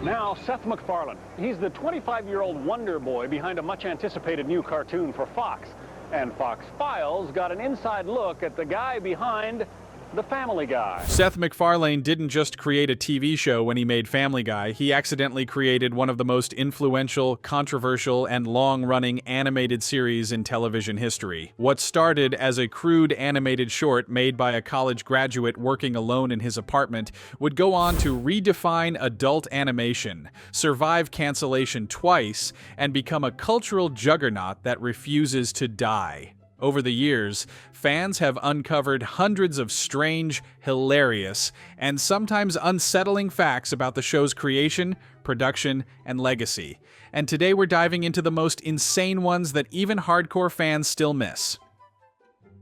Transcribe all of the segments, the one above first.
Now, Seth MacFarlane. He's the 25-year-old wonder boy behind a much-anticipated new cartoon for Fox. And Fox Files got an inside look at the guy behind The Family Guy. Seth MacFarlane didn't just create a TV show when he made Family Guy. He accidentally created one of the most influential, controversial, and long-running animated series in television history. What started as a crude animated short made by a college graduate working alone in his apartment would go on to redefine adult animation, survive cancellation twice, and become a cultural juggernaut that refuses to die. Over the years, fans have uncovered hundreds of strange, hilarious, and sometimes unsettling facts about the show's creation, production, and legacy. And today we're diving into the most insane ones that even hardcore fans still miss.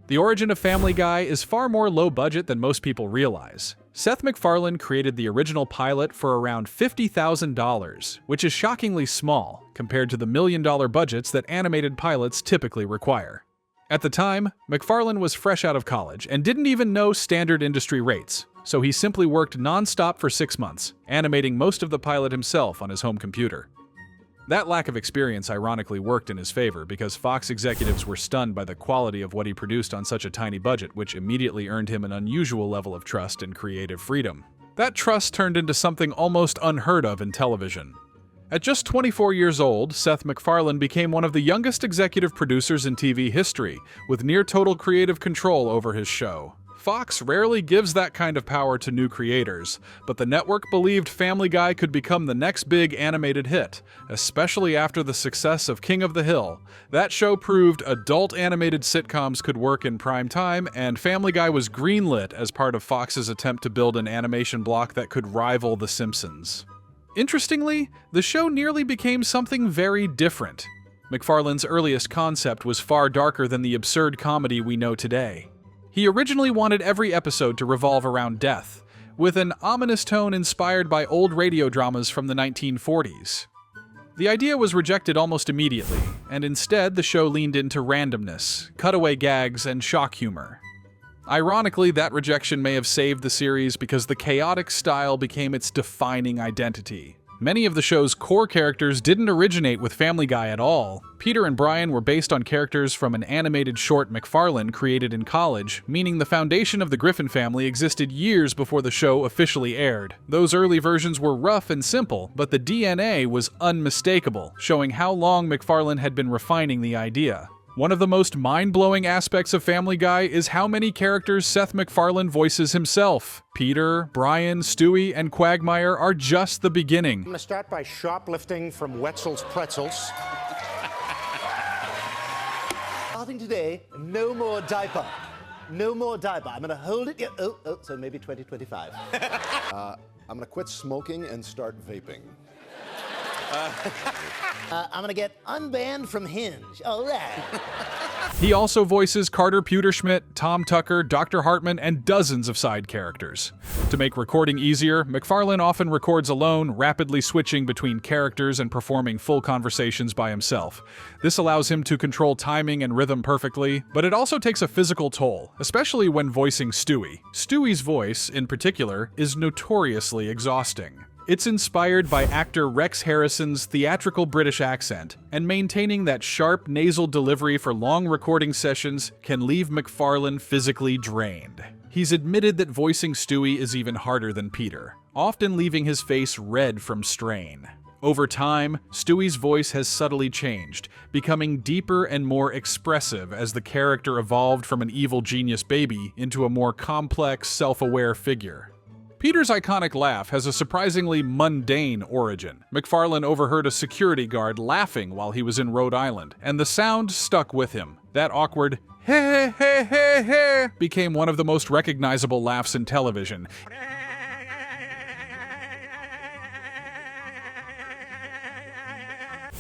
The origin of Family Guy is far more low budget than most people realize. Seth MacFarlane created the original pilot for around $50,000, which is shockingly small compared to the million-dollar budgets that animated pilots typically require. At the time, MacFarlane was fresh out of college and didn't even know standard industry rates, so he simply worked non-stop for 6 months, animating most of the pilot himself on his home computer. That lack of experience ironically worked in his favor because Fox executives were stunned by the quality of what he produced on such a tiny budget, which immediately earned him an unusual level of trust and creative freedom. That trust turned into something almost unheard of in television. At just 24 years old, Seth MacFarlane became one of the youngest executive producers in TV history, with near-total creative control over his show. Fox rarely gives that kind of power to new creators, but the network believed Family Guy could become the next big animated hit, especially after the success of King of the Hill. That show proved adult animated sitcoms could work in prime time, and Family Guy was greenlit as part of Fox's attempt to build an animation block that could rival The Simpsons. Interestingly, the show nearly became something very different. MacFarlane's earliest concept was far darker than the absurd comedy we know today. He originally wanted every episode to revolve around death, with an ominous tone inspired by old radio dramas from the 1940s. The idea was rejected almost immediately, and instead the show leaned into randomness, cutaway gags, and shock humor. Ironically, that rejection may have saved the series because the chaotic style became its defining identity. Many of the show's core characters didn't originate with Family Guy at all. Peter and Brian were based on characters from an animated short MacFarlane created in college, meaning the foundation of the Griffin family existed years before the show officially aired. Those early versions were rough and simple, but the DNA was unmistakable, showing how long MacFarlane had been refining the idea. One of the most mind-blowing aspects of Family Guy is how many characters Seth MacFarlane voices himself. Peter, Brian, Stewie, and Quagmire are just the beginning. I'm going to start by shoplifting from Wetzel's Pretzels. Starting today, no more diaper. No more diaper. I'm going to hold it. So maybe 2025. I'm going to quit smoking and start vaping. I'm gonna get unbanned from Hinge. All right. He also voices Carter Pewterschmidt, Tom Tucker, Dr. Hartman, and dozens of side characters. To make recording easier, MacFarlane often records alone, rapidly switching between characters and performing full conversations by himself. This allows him to control timing and rhythm perfectly, but it also takes a physical toll, especially when voicing Stewie. Stewie's voice, in particular, is notoriously exhausting. It's inspired by actor Rex Harrison's theatrical British accent, and maintaining that sharp nasal delivery for long recording sessions can leave MacFarlane physically drained. He's admitted that voicing Stewie is even harder than Peter, often leaving his face red from strain. Over time, Stewie's voice has subtly changed, becoming deeper and more expressive as the character evolved from an evil genius baby into a more complex, self-aware figure. Peter's iconic laugh has a surprisingly mundane origin. MacFarlane overheard a security guard laughing while he was in Rhode Island, and the sound stuck with him. That awkward "hey, hey, hey, hey" became one of the most recognizable laughs in television.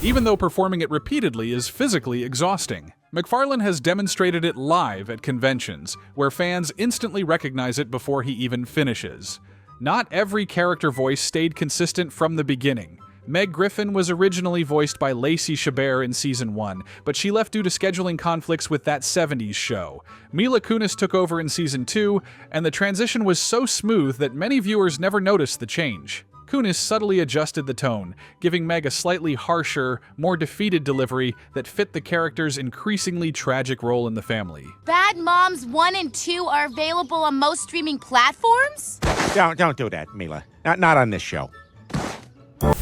Even though performing it repeatedly is physically exhausting. MacFarlane has demonstrated it live at conventions, where fans instantly recognize it before he even finishes. Not every character voice stayed consistent from the beginning. Meg Griffin was originally voiced by Lacey Chabert in Season 1, but she left due to scheduling conflicts with That 70s Show. Mila Kunis took over in Season 2, and the transition was so smooth that many viewers never noticed the change. Kunis subtly adjusted the tone, giving Meg a slightly harsher, more defeated delivery that fit the character's increasingly tragic role in the family. Bad Moms 1 and 2 are available on most streaming platforms? Don't do that, Mila. Not on this show.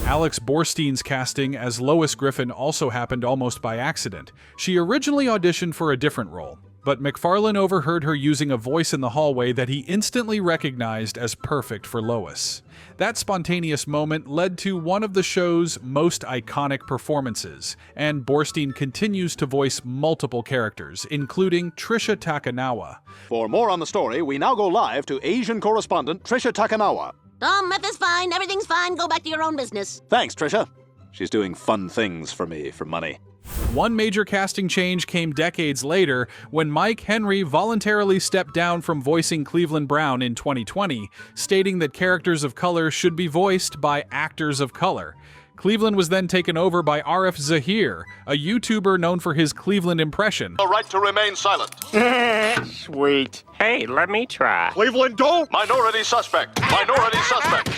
Alex Borstein's casting as Lois Griffin also happened almost by accident. She originally auditioned for a different role, but MacFarlane overheard her using a voice in the hallway that he instantly recognized as perfect for Lois. That spontaneous moment led to one of the show's most iconic performances, and Borstein continues to voice multiple characters, including Trisha Takanawa. For more on the story, we now go live to Asian correspondent Trisha Takanawa. Meth is fine. Everything's fine. Go back to your own business. Thanks, Trisha. She's doing fun things for me for money. One major casting change came decades later when Mike Henry voluntarily stepped down from voicing Cleveland Brown in 2020, stating that characters of color should be voiced by actors of color. Cleveland was then taken over by RF Zahir, a YouTuber known for his Cleveland impression. The right to remain silent. Sweet. Hey, let me try. Cleveland, don't! Minority suspect! Minority suspect!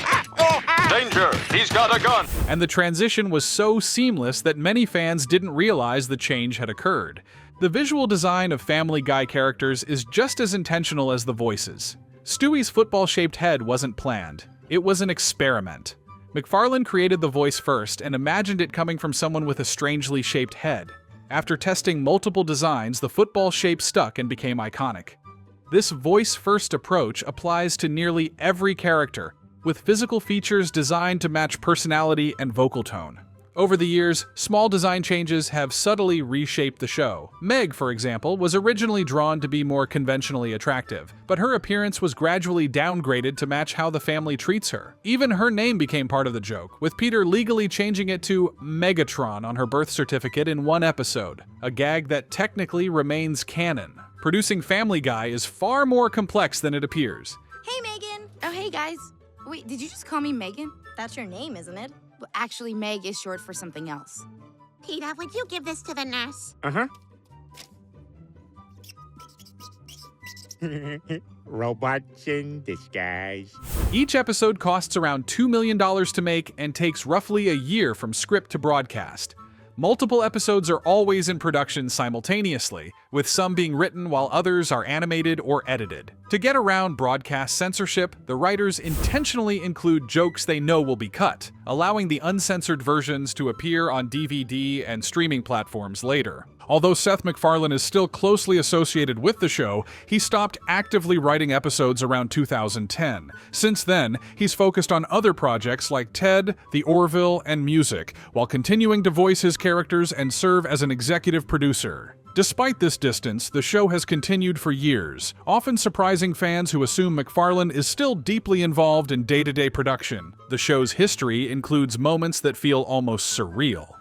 Danger! He's got a gun! And the transition was so seamless that many fans didn't realize the change had occurred. The visual design of Family Guy characters is just as intentional as the voices. Stewie's football-shaped head wasn't planned. It was an experiment. MacFarlane created the voice first and imagined it coming from someone with a strangely shaped head. After testing multiple designs, the football shape stuck and became iconic. This voice-first approach applies to nearly every character, with physical features designed to match personality and vocal tone. Over the years, small design changes have subtly reshaped the show. Meg, for example, was originally drawn to be more conventionally attractive, but her appearance was gradually downgraded to match how the family treats her. Even her name became part of the joke, with Peter legally changing it to Megatron on her birth certificate in one episode, a gag that technically remains canon. Producing Family Guy is far more complex than it appears. Hey, Megan. Oh, hey, guys. Wait, did you just call me Megan? That's your name, isn't it? Well, actually, Meg is short for something else. Peter, would you give this to the nurse? Robots in disguise. Each episode costs around $2 million to make and takes roughly a year from script to broadcast. Multiple episodes are always in production simultaneously, with some being written while others are animated or edited. To get around broadcast censorship, the writers intentionally include jokes they know will be cut, allowing the uncensored versions to appear on DVD and streaming platforms later. Although Seth MacFarlane is still closely associated with the show, he stopped actively writing episodes around 2010. Since then, he's focused on other projects like Ted, The Orville, and music, while continuing to voice his characters and serve as an executive producer. Despite this distance, the show has continued for years, often surprising fans who assume MacFarlane is still deeply involved in day-to-day production. The show's history includes moments that feel almost surreal.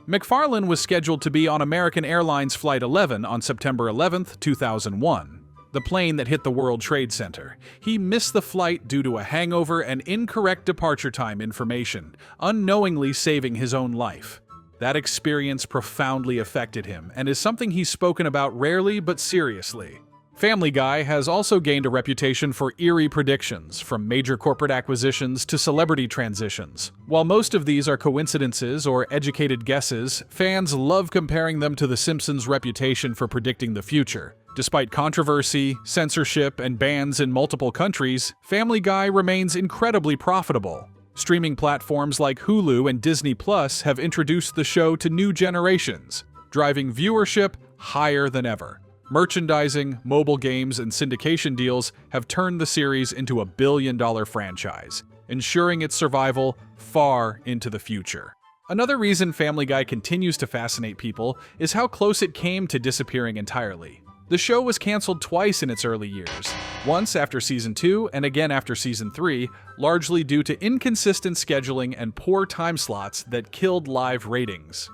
MacFarlane was scheduled to be on American Airlines Flight 11 on September 11, 2001, the plane that hit the World Trade Center. He missed the flight due to a hangover and incorrect departure time information, unknowingly saving his own life. That experience profoundly affected him and is something he's spoken about rarely but seriously. Family Guy has also gained a reputation for eerie predictions, from major corporate acquisitions to celebrity transitions. While most of these are coincidences or educated guesses, fans love comparing them to The Simpsons' reputation for predicting the future. Despite controversy, censorship, and bans in multiple countries, Family Guy remains incredibly profitable. Streaming platforms like Hulu and Disney Plus have introduced the show to new generations, driving viewership higher than ever. Merchandising, mobile games, and syndication deals have turned the series into a billion-dollar franchise, ensuring its survival far into the future. Another reason Family Guy continues to fascinate people is how close it came to disappearing entirely. The show was canceled twice in its early years, once after Season 2 and again after Season 3, largely due to inconsistent scheduling and poor time slots that killed live ratings.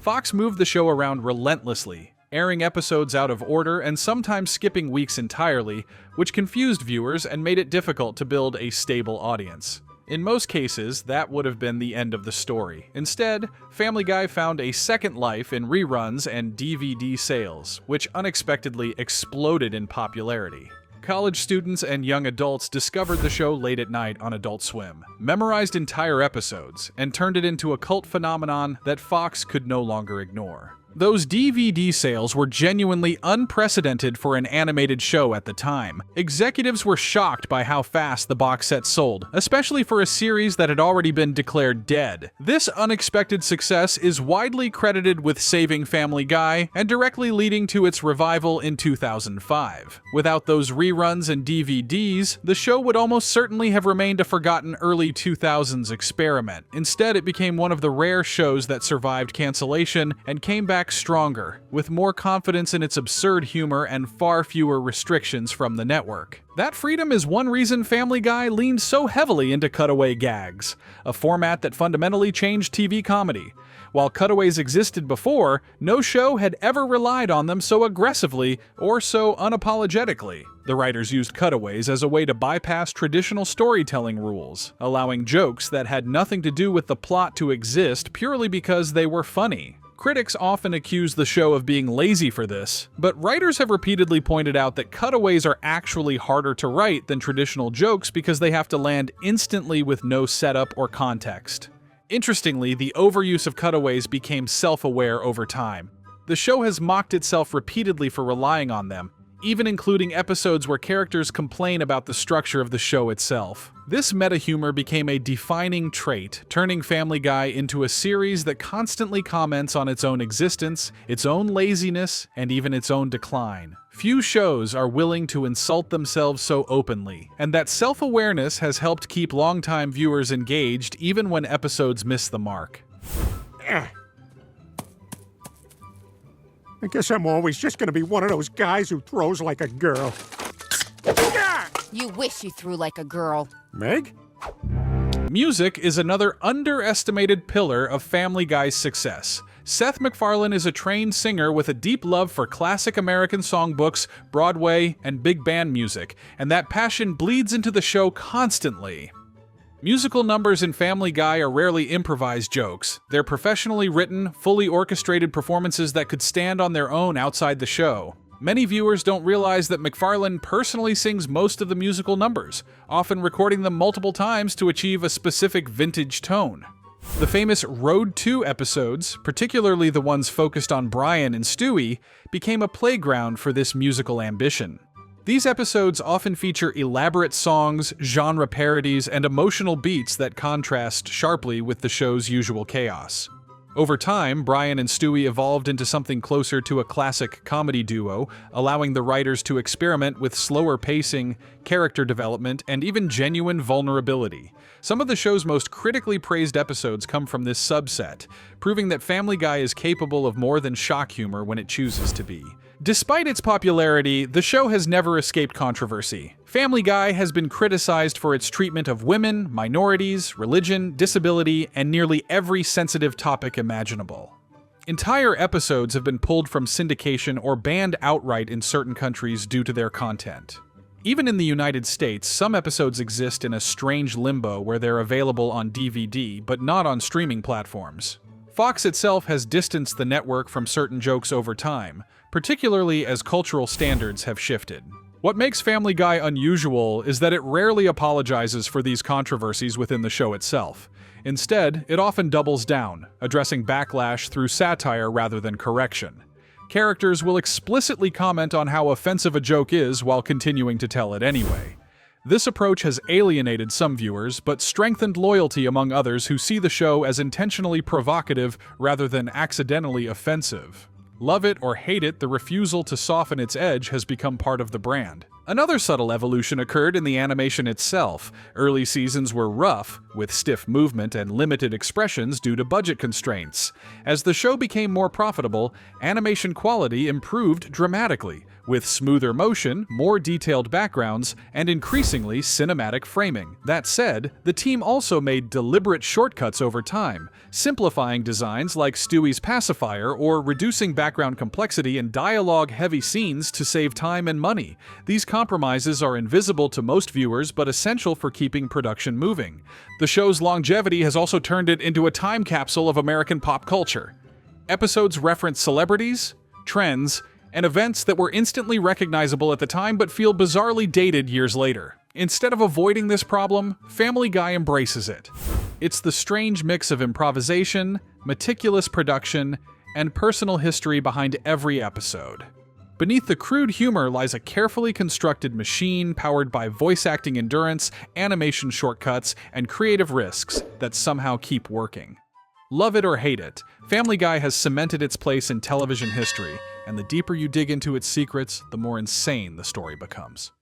Fox moved the show around relentlessly, airing episodes out of order and sometimes skipping weeks entirely, which confused viewers and made it difficult to build a stable audience. In most cases, that would have been the end of the story. Instead, Family Guy found a second life in reruns and DVD sales, which unexpectedly exploded in popularity. College students and young adults discovered the show late at night on Adult Swim, memorized entire episodes, and turned it into a cult phenomenon that Fox could no longer ignore. Those DVD sales were genuinely unprecedented for an animated show at the time. Executives were shocked by how fast the box set sold, especially for a series that had already been declared dead. This unexpected success is widely credited with saving Family Guy and directly leading to its revival in 2005. Without those reruns and DVDs, the show would almost certainly have remained a forgotten early 2000s experiment. Instead, it became one of the rare shows that survived cancellation and came back stronger, with more confidence in its absurd humor and far fewer restrictions from the network. That freedom is one reason Family Guy leaned so heavily into cutaway gags, a format that fundamentally changed TV comedy. While cutaways existed before, no show had ever relied on them so aggressively or so unapologetically. The writers used cutaways as a way to bypass traditional storytelling rules, allowing jokes that had nothing to do with the plot to exist purely because they were funny. Critics often accuse the show of being lazy for this, but writers have repeatedly pointed out that cutaways are actually harder to write than traditional jokes because they have to land instantly with no setup or context. Interestingly, the overuse of cutaways became self-aware over time. The show has mocked itself repeatedly for relying on them, even including episodes where characters complain about the structure of the show itself. This meta-humor became a defining trait, turning Family Guy into a series that constantly comments on its own existence, its own laziness, and even its own decline. Few shows are willing to insult themselves so openly, and that self-awareness has helped keep longtime viewers engaged even when episodes miss the mark. I guess I'm always just gonna be one of those guys who throws like a girl. You wish you threw like a girl. Meg? Music is another underestimated pillar of Family Guy's success. Seth MacFarlane is a trained singer with a deep love for classic American songbooks, Broadway, and big band music, and that passion bleeds into the show constantly. Musical numbers in Family Guy are rarely improvised jokes. They're professionally written, fully orchestrated performances that could stand on their own outside the show. Many viewers don't realize that MacFarlane personally sings most of the musical numbers, often recording them multiple times to achieve a specific vintage tone. The famous Road 2 episodes, particularly the ones focused on Brian and Stewie, became a playground for this musical ambition. These episodes often feature elaborate songs, genre parodies, and emotional beats that contrast sharply with the show's usual chaos. Over time, Brian and Stewie evolved into something closer to a classic comedy duo, allowing the writers to experiment with slower pacing, character development, and even genuine vulnerability. Some of the show's most critically praised episodes come from this subset, proving that Family Guy is capable of more than shock humor when it chooses to be. Despite its popularity, the show has never escaped controversy. Family Guy has been criticized for its treatment of women, minorities, religion, disability, and nearly every sensitive topic imaginable. Entire episodes have been pulled from syndication or banned outright in certain countries due to their content. Even in the United States, some episodes exist in a strange limbo where they're available on DVD, but not on streaming platforms. Fox itself has distanced the network from certain jokes over time, particularly as cultural standards have shifted. What makes Family Guy unusual is that it rarely apologizes for these controversies within the show itself. Instead, it often doubles down, addressing backlash through satire rather than correction. Characters will explicitly comment on how offensive a joke is while continuing to tell it anyway. This approach has alienated some viewers, but strengthened loyalty among others who see the show as intentionally provocative rather than accidentally offensive. Love it or hate it, the refusal to soften its edge has become part of the brand. Another subtle evolution occurred in the animation itself. Early seasons were rough, with stiff movement and limited expressions due to budget constraints. As the show became more profitable, animation quality improved dramatically, with smoother motion, more detailed backgrounds, and increasingly cinematic framing. That said, the team also made deliberate shortcuts over time, simplifying designs like Stewie's pacifier or reducing background complexity in dialogue-heavy scenes to save time and money. These compromises are invisible to most viewers but essential for keeping production moving. The show's longevity has also turned it into a time capsule of American pop culture. Episodes reference celebrities, trends, and events that were instantly recognizable at the time but feel bizarrely dated years later. Instead of avoiding this problem, Family Guy embraces it. It's the strange mix of improvisation, meticulous production, and personal history behind every episode. Beneath the crude humor lies a carefully constructed machine powered by voice acting endurance, animation shortcuts, and creative risks that somehow keep working. Love it or hate it, Family Guy has cemented its place in television history, and the deeper you dig into its secrets, the more insane the story becomes.